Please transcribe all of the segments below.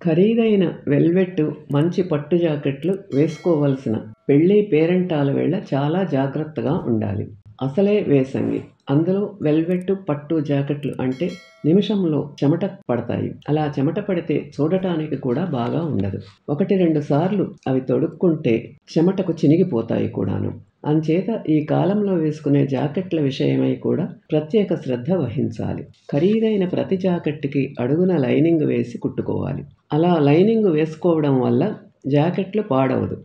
ఖరీదైన వెల్వెట్, మంచి పట్టు జాకెట్లు వేసుకోవలసిన పెళ్లి పేరంటాల వేళ చాలా జాగ్రత్తగా ఉండాలి. అసలే వేసంగి. అందులో వెల్వెట్, పట్టు జాకెట్లు అంటే నిమిషంలో చెమట పడతాయి. అలా చెమట పడితే చూడటానికి కూడా బాగా ఉండదు. 1-2 సార్లు అవి తొడుక్కుంటే చెమటకు చినిగిపోతాయి కూడాను. అంచేత ఈ కాలంలో వేసుకునే జాకెట్ల విషయమై కూడా ప్రత్యేక శ్రద్ధ వహించాలి. ఖరీదైన ప్రతి జాకెట్కి అడుగున లైనింగ్ వేసి కుట్టుకోవాలి. అలా లైనింగ్ వేసుకోవడం వల్ల జాకెట్లు పాడవదు.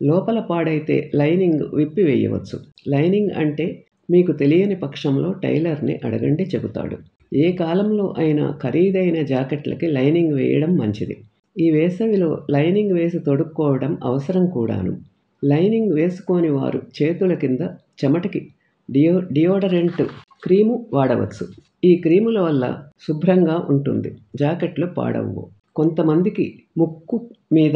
లోపల పాడైతే లైనింగ్ విప్పివేయవచ్చు. లైనింగ్ అంటే మీకు తెలియని పక్షంలో టైలర్ని అడగండి, చెబుతాడు. ఏ కాలంలో అయినా ఖరీదైన జాకెట్లకి లైనింగ్ వేయడం మంచిది. ఈ వేసవిలో లైనింగ్ వేసి తొడుక్కోవడం అవసరం కూడాను. లైనింగ్ వేసుకోని వారు చేతుల కింద చెమటకి డియోడరెంట్ క్రీము వాడవచ్చు. ఈ క్రీముల వల్ల శుభ్రంగా ఉంటుంది. జాకెట్లు పాడవు. కొంతమందికి ముక్కు మీద,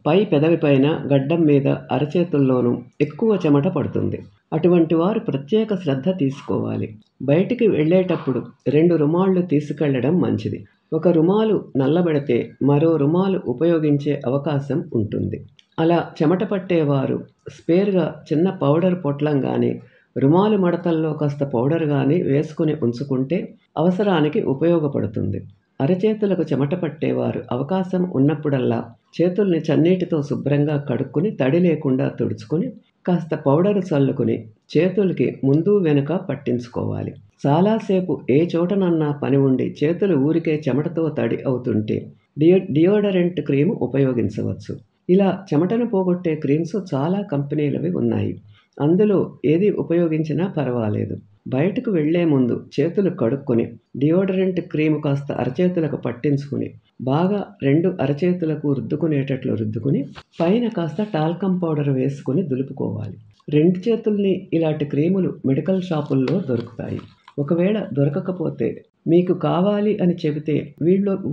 పై పెదవి పైన, గడ్డం మీద, అరచేతుల్లోనూ ఎక్కువ చెమట పడుతుంది. అటువంటి వారు ప్రత్యేక శ్రద్ధ తీసుకోవాలి. బయటికి వెళ్ళేటప్పుడు 2 రుమాళ్ళు తీసుకెళ్లడం మంచిది. ఒక రుమాలు నల్లబడితే మరో రుమాలు ఉపయోగించే అవకాశం ఉంటుంది. అలా చెమట పట్టేవారు స్పేర్గా చిన్న పౌడర్ పొట్లం కానీ, రుమాలు మడతల్లో కాస్త పౌడర్ కానీ వేసుకుని ఉంచుకుంటే అవసరానికి ఉపయోగపడుతుంది. అరచేతులకు చెమట పట్టేవారు అవకాశం ఉన్నప్పుడల్లా చేతుల్ని చన్నీటితో శుభ్రంగా కడుక్కుని తడి లేకుండా తుడుచుకుని కాస్త పౌడరు చల్లుకుని చేతులకి ముందు వెనుక పట్టించుకోవాలి. చాలాసేపు ఏ చోటనన్నా పని ఉండి చేతులు ఊరికే చెమటతో తడి అవుతుంటే డియోడరెంట్ క్రీము ఉపయోగించవచ్చు. ఇలా చెమటను పోగొట్టే క్రీమ్స్ చాలా కంపెనీలవి ఉన్నాయి. అందులో ఏది ఉపయోగించినా పర్వాలేదు. బయటకు వెళ్లే ముందు చేతులు కడుక్కొని డియోడరెంట్ క్రీము కాస్త అరచేతులకు పట్టించుకుని బాగా 2 అరచేతులకు రుద్దుకునేటట్లు రుద్దుకుని పైన కాస్త టాల్కం పౌడర్ వేసుకుని దులుపుకోవాలి. 2 చేతుల్ని ఇలాంటి క్రీములు మెడికల్ షాపుల్లో దొరుకుతాయి. ఒకవేళ దొరకకపోతే మీకు కావాలి అని చెబితే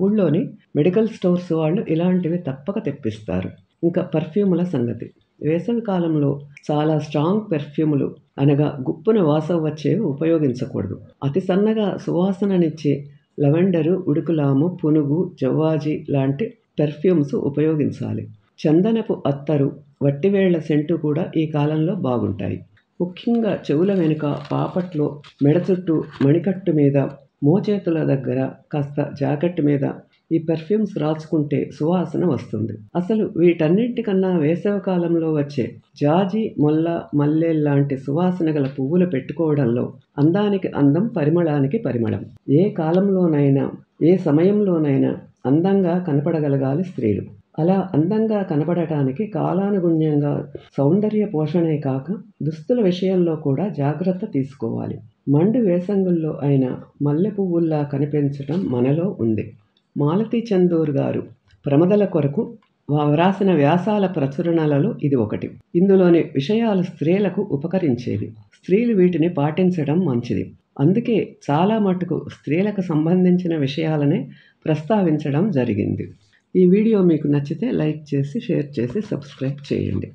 ఊళ్ళోని మెడికల్ స్టోర్స్ వాళ్ళు ఇలాంటివి తప్పక తెప్పిస్తారు. ఇంకా పర్ఫ్యూముల సంగతి. వేసవి కాలంలో చాలా స్ట్రాంగ్ పెర్ఫ్యూములు అనగా గుప్పున వాసన వచ్చేవి ఉపయోగించకూడదు. అతి సన్నగా సువాసననిచ్చే లవెండరు, ఉడుకులాము, పునుగు, జవ్వాజి లాంటి పెర్ఫ్యూమ్స్ ఉపయోగించాలి. చందనపు అత్తరు, వట్టివేళ్ల సెంటు కూడా ఈ కాలంలో బాగుంటాయి. ముఖ్యంగా చెవుల వెనుక, పాపట్లో, మెడ చుట్టూ, మణికట్టు మీద, మోచేతుల దగ్గర, కాస్త జాకెట్ మీద ఈ పెర్ఫ్యూమ్స్ రాసుకుంటే సువాసన వస్తుంది. అసలు వీటన్నింటికన్నా వేసవి కాలంలో వచ్చే జాజి, మొల్ల, మల్లెల్లాంటి సువాసన గల పువ్వులు పెట్టుకోవడంలో అందానికి అందం, పరిమళానికి పరిమళం. ఏ కాలంలోనైనా, ఏ సమయంలోనైనా అందంగా కనపడగలగాలి స్త్రీలు. అలా అందంగా కనపడటానికి కాలానుగుణ్యంగా సౌందర్య పోషణే కాక దుస్తుల విషయంలో కూడా జాగ్రత్త తీసుకోవాలి. మండు వేసంగుల్లో అయినా మల్లె పువ్వుల్లా కనిపించటం మనలో ఉంది. మాలతీ చందూర్ గారు ప్రమదల కొరకు వ్రాసిన వ్యాసాల ప్రచురణలలో ఇది ఒకటి. ఇందులోని విషయాలు స్త్రీలకు ఉపకరించేవి. స్త్రీలు వీటిని పాటించడం మంచిది. అందుకే చాలా మటుకు స్త్రీలకు సంబంధించిన విషయాలనే ప్రస్తావించడం జరిగింది. ఈ వీడియో మీకు నచ్చితే లైక్ చేసి, షేర్ చేసి, సబ్స్క్రైబ్ చేయండి.